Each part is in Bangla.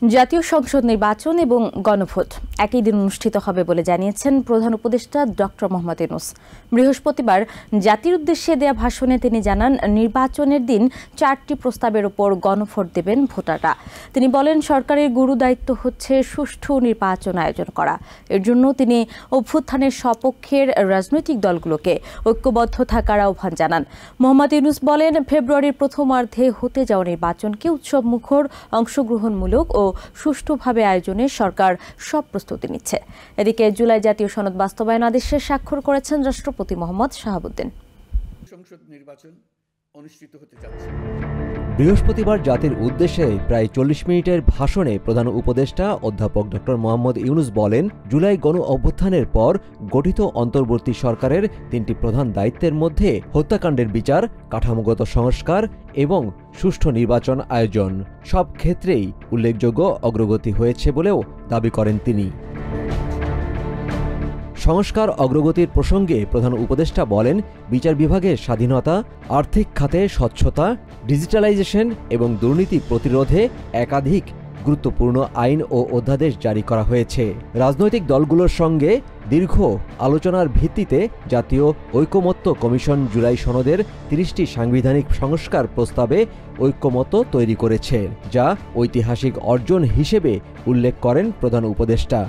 জাতীয় সংসদ নির্বাচন এবং গণভোট একই দিন অনুষ্ঠিত হবে বলে জানিয়েছেন প্রধান উপদেষ্টা ডক্টর মোহাম্মদ ইউনূস। বৃহস্পতিবার জাতির উদ্দেশ্যে দেয়া ভাষণে তিনি জানান, নির্বাচনের দিন 4টি প্রস্তাবের উপর গণভোট দেবেন ভোটাররা। তিনি বলেন, সরকারের গুরু দায়িত্ব হচ্ছে সুষ্ঠু নির্বাচন আয়োজন করা। এর জন্য তিনি অভ্যুত্থানের সপক্ষের রাজনৈতিক দলগুলোকে ঐক্যবদ্ধ থাকার আহ্বান জানান। মোহাম্মদ ইউনূস বলেন, ফেব্রুয়ারির প্রথমার্ধে হতে যাওয়া নির্বাচনকে উৎসবমুখর, অংশগ্রহণমূলক ও সুষ্ঠুভাবে আয়োজনে সরকার সব প্রস্তুতি নিচ্ছে। এদিকে জুলাই জাতীয় সনদ বাস্তবায়ন আদেশে স্বাক্ষর করেছেন রাষ্ট্রপতি মোহাম্মদ শাহাবুদ্দিন। সংসদ নির্বাচন অনুষ্ঠিত হতে যাচ্ছে। বৃহস্পতিবার জাতির উদ্দেশ্যে প্রায় 40 মিনিটের ভাষণে প্রধান উপদেষ্টা অধ্যাপক ডক্টর মোহাম্মদ ইউনূস বলেন, জুলাই গণ অভ্যুত্থানের পর গঠিত অন্তর্বর্তী সরকারের 3টি প্রধান দায়িত্বের মধ্যে হত্যাকাণ্ডের বিচার, কাঠামোগত সংস্কার এবং সুষ্ঠু নির্বাচন আয়োজন সব ক্ষেত্রেই উল্লেখযোগ্য অগ্রগতি হয়েছে বলেও দাবি করেন তিনি। সংস্কার অগ্রগতির প্রসঙ্গে প্রধান উপদেষ্টা বলেন, বিচার বিভাগের স্বাধীনতা, আর্থিক খাতে স্বচ্ছতা, ডিজিটালাইজেশন এবং দুর্নীতি প্রতিরোধে একাধিক গুরুত্বপূর্ণ আইন ও অধ্যাদেশ জারি করা হয়েছে। রাজনৈতিক দলগুলোর সঙ্গে দীর্ঘ আলোচনার ভিত্তিতে জাতীয় ঐকমত্য কমিশন জুলাই সনদের 30টি সাংবিধানিক সংস্কার প্রস্তাবে ঐকমত্য তৈরি করেছে, যা ঐতিহাসিক অর্জন হিসেবে উল্লেখ করেন প্রধান উপদেষ্টা।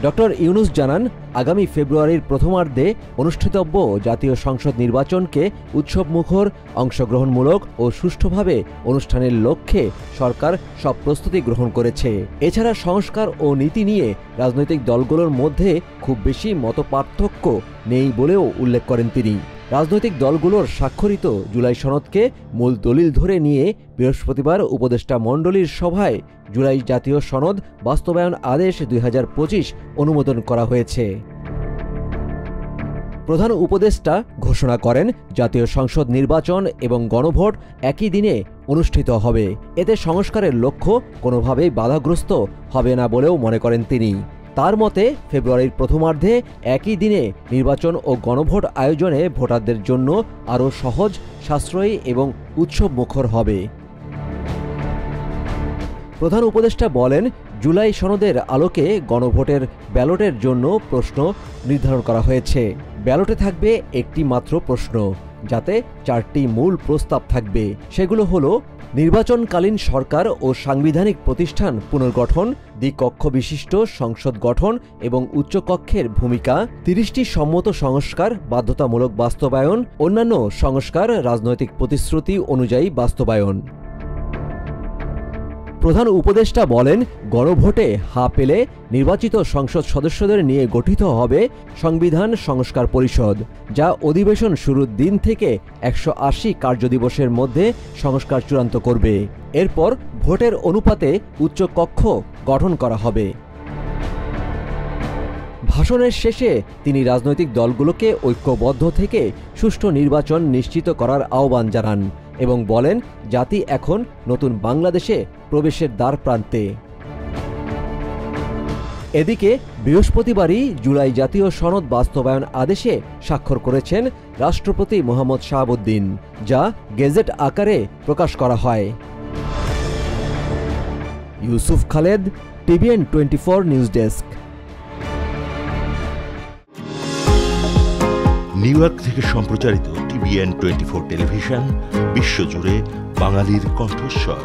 ডক্টর ইউনূস জানান, আগামী ফেব্রুয়ারির প্রথমার্ধে অনুষ্ঠিতব্য জাতীয় সংসদ নির্বাচনকে উৎসবমুখর, অংশগ্রহণমূলক ও সুষ্ঠুভাবে অনুষ্ঠানের লক্ষ্যে সরকার সব প্রস্তুতি গ্রহণ করেছে। এছাড়া সংস্কার ও নীতি নিয়ে রাজনৈতিক দলগুলোর মধ্যে খুব বেশি মতপার্থক্য নেই বলেও উল্লেখ করেন তিনি। রাজনৈতিক দলগুলোর স্বাক্ষরিত জুলাই সনদকে মূল দলিল ধরে নিয়ে বৃহস্পতিবার উপদেষ্টা মণ্ডলীর সভায় জুলাই জাতীয় সনদ বাস্তবায়ন আদেশ 2025 অনুমোদন করা হয়েছে। প্রধান উপদেষ্টা ঘোষণা করেন, জাতীয় সংসদ নির্বাচন এবং গণভোট একই দিনে অনুষ্ঠিত হবে। এতে সংস্কারের লক্ষ্য কোনোভাবেই বাধাগ্রস্ত হবে না বলেও মনে করেন তিনি। তার মতে, ফেব্রুয়ারির প্রথমার্ধে একই দিনে নির্বাচন ও গণভোট আয়োজনে ভোটারদের জন্য আরও সহজ, সাশ্রয়ী এবং উৎসবমুখর হবে। প্রধান উপদেষ্টা বলেন, জুলাই সনদের আলোকে গণভোটের ব্যালটের জন্য প্রশ্ন নির্ধারণ করা হয়েছে। ব্যালটে থাকবে একটি মাত্র প্রশ্ন, যাতে 4টি মূল প্রস্তাব থাকবে। সেগুলো হলো নির্বাচনকালীন সরকার ও সাংবিধানিক প্রতিষ্ঠান পুনর্গঠন, দ্বিকক্ষ বিশিষ্ট সংসদ গঠন এবং উচ্চকক্ষের ভূমিকা, 30টি সম্মত সংস্কার বাধ্যতামূলক বাস্তবায়ন, অন্যান্য সংস্কার রাজনৈতিক প্রতিশ্রুতি অনুযায়ী বাস্তবায়ন। প্রধান উপদেষ্টা বলেন, গণভোটে হা পেলে নির্বাচিত সংসদ সদস্যদের নিয়ে গঠিত হবে সংবিধান সংস্কার পরিষদ, যা অধিবেশন শুরুর দিন থেকে 180 কার্যদিবসের মধ্যে সংস্কার চূড়ান্ত করবে। এরপর ভোটের অনুপাতে উচ্চকক্ষ গঠন করা হবে। ভাষণের শেষে তিনি রাজনৈতিক দলগুলোকে ঐক্যবদ্ধ থেকে সুষ্ঠু নির্বাচন নিশ্চিত করার আহ্বান জানান এবং বলেন, জাতি এখন নতুন বাংলাদেশে প্রবেশের দ্বার প্রান্তে। এদিকে বৃহস্পতিবারই জুলাই জাতীয় সনদ বাস্তবায়ন আদেশে স্বাক্ষর করেছেন রাষ্ট্রপতি মোহাম্মদ শাহাবুদ্দিন, যা গেজেট আকারে প্রকাশ করা হয়। Yusuf Khaled, TVN 24 news desk. New York থেকে সম্প্রচারিত TVN 24 টেলিভিশন বিশ্বজুড়ে বাঙালির কণ্ঠস্বর।